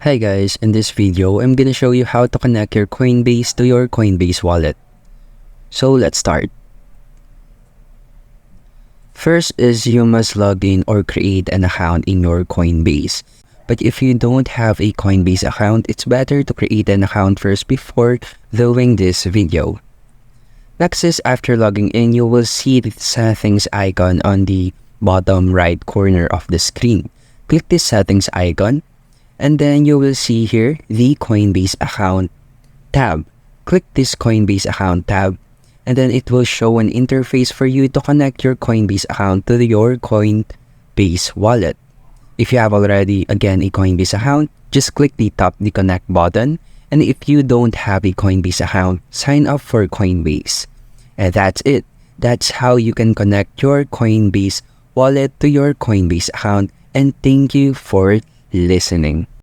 Hi guys, in this video, I'm gonna show you how to connect your Coinbase to your Coinbase wallet. So let's start. First is you must log in or create an account in your Coinbase. But if you don't have a Coinbase account, it's better to create an account first before doing this video. Next is after logging in, you will see the settings icon on the bottom right corner of the screen. Click this settings icon. And then you will see here the Coinbase account tab. Click this Coinbase account tab, and then it will show an interface for you to connect your Coinbase account to your Coinbase wallet. If you have already, again, a Coinbase account, just click the connect button. And if you don't have a Coinbase account, sign up for Coinbase. And that's it. That's how you can connect your Coinbase wallet to your Coinbase account. And thank you for listening.